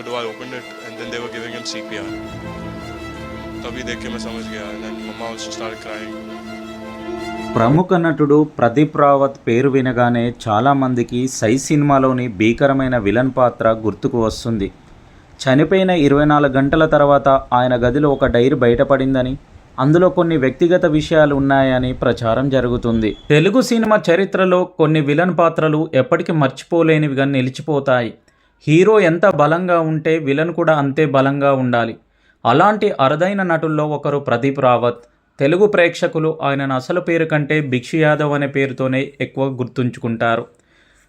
the door, I opened it, and then they were giving him CPR. तभी देख के मैं समझ गया, and then mama also started crying. ప్రముఖ నటుడు ప్రదీప్ రావత్ పేరు వినగానే చాలామందికి సై సినిమాలోని భీకరమైన విలన్ పాత్ర గుర్తుకు వస్తుంది. చనిపోయిన 24 గంటల తర్వాత ఆయన గదిలో ఒక డైరీ బయటపడిందని, అందులో కొన్ని వ్యక్తిగత విషయాలు ఉన్నాయని ప్రచారం జరుగుతుంది. తెలుగు సినిమా చరిత్రలో కొన్ని విలన్ పాత్రలు ఎప్పటికీ మర్చిపోలేనివిగా నిలిచిపోతాయి. హీరో ఎంత బలంగా ఉంటే విలన్ కూడా అంతే బలంగా ఉండాలి. అలాంటి అరుదైన నటుల్లో ఒకరు ప్రదీప్ రావత్. తెలుగు ప్రేక్షకులు ఆయనను అసలు పేరు కంటే భిక్షు యాదవ్ అనే పేరుతోనే ఎక్కువ గుర్తుంచుకుంటారు.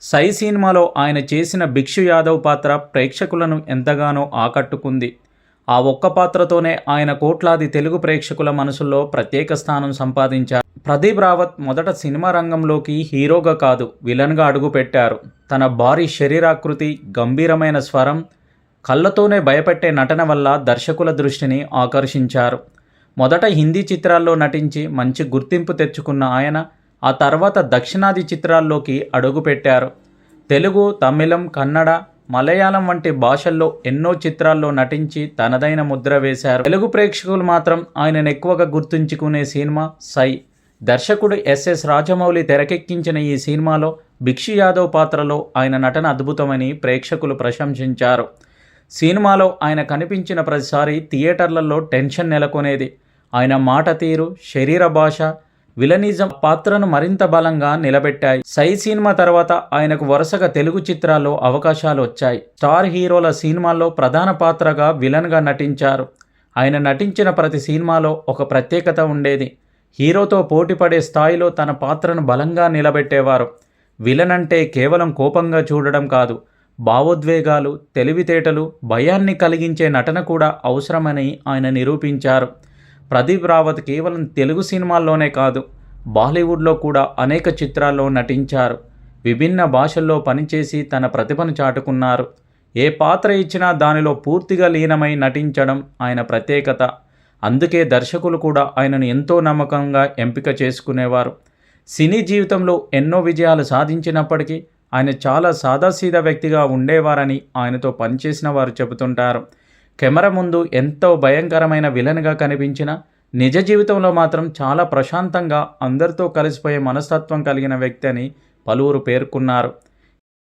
సై సినిమాలో ఆయన చేసిన భిక్షు యాదవ్ పాత్ర ప్రేక్షకులను ఎంతగానో ఆకట్టుకుంది. ఆ ఒక్క పాత్రతోనే ఆయన కోట్లాది తెలుగు ప్రేక్షకుల మనసుల్లో ప్రత్యేక స్థానం సంపాదించారు. ప్రదీప్ రావత్ మొదట సినిమా రంగంలోకి హీరోగా కాదు, విలన్గా అడుగుపెట్టారు. తన భారీ శరీరాకృతి, గంభీరమైన స్వరం, కళ్ళతోనే భయపెట్టే నటన వల్ల దర్శకుల దృష్టిని ఆకర్షించారు. మొదట హిందీ చిత్రాల్లో నటించి మంచి గుర్తింపు తెచ్చుకున్న ఆయన ఆ తర్వాత దక్షిణాది చిత్రాల్లోకి అడుగుపెట్టారు. తెలుగు, తమిళం, కన్నడ, మలయాళం వంటి భాషల్లో ఎన్నో చిత్రాల్లో నటించి తనదైన ముద్ర వేశారు. తెలుగు ప్రేక్షకులు మాత్రం ఆయనను ఎక్కువగా గుర్తుంచుకునే సినిమా సై. దర్శకుడు ఎస్ఎస్ రాజమౌళి తెరకెక్కించిన ఈ సినిమాలో భిక్షు యాదవ్ పాత్రలో ఆయన నటన అద్భుతమని ప్రేక్షకులు ప్రశంసించారు. సినిమాలో ఆయన కనిపించిన ప్రతిసారి థియేటర్లలో టెన్షన్ నెలకొనేది. ఆయన మాట తీరు, శరీర భాష, విలనిజం పాత్రను మరింత బలంగా నిలబెట్టాయి. సై సినిమా తర్వాత ఆయనకు వరుసగా తెలుగు చిత్రాల్లో అవకాశాలు వచ్చాయి. స్టార్ హీరోల సినిమాల్లో ప్రధాన పాత్రగా విలన్గా నటించారు. ఆయన నటించిన ప్రతి సినిమాలో ఒక ప్రత్యేకత ఉండేది. హీరోతో పోటీపడే స్థాయిలో తన పాత్రను బలంగా నిలబెట్టేవారు. విలన్ అంటే కేవలం కోపంగా చూడడం కాదు, భావోద్వేగాలు, తెలివితేటలు, భయాన్ని కలిగించే నటన కూడా అవసరమని ఆయన నిరూపించారు. ప్రదీప్ రావత్ కేవలం తెలుగు సినిమాల్లోనే కాదు, బాలీవుడ్లో కూడా అనేక చిత్రాల్లో నటించారు. విభిన్న భాషల్లో పనిచేసి తన ప్రతిభను చాటుకున్నారు. ఏ పాత్ర ఇచ్చినా దానిలో పూర్తిగా లీనమై నటించడం ఆయన ప్రత్యేకత. అందుకే దర్శకులు కూడా ఆయనను ఎంతో నమ్మకంగా ఎంపిక చేసుకునేవారు. సినీ జీవితంలో ఎన్నో విజయాలు సాధించినప్పటికీ ఆయన చాలా సాదాసీదా వ్యక్తిగా ఉండేవారని ఆయనతో పనిచేసిన వారు చెబుతుంటారు. కెమెరా ముందు ఎంతో భయంకరమైన విలన్గా కనిపించిన నిజ జీవితంలో మాత్రం చాలా ప్రశాంతంగా అందరితో కలిసిపోయే మనస్తత్వం కలిగిన వ్యక్తి అని పలువురు పేర్కొన్నారు.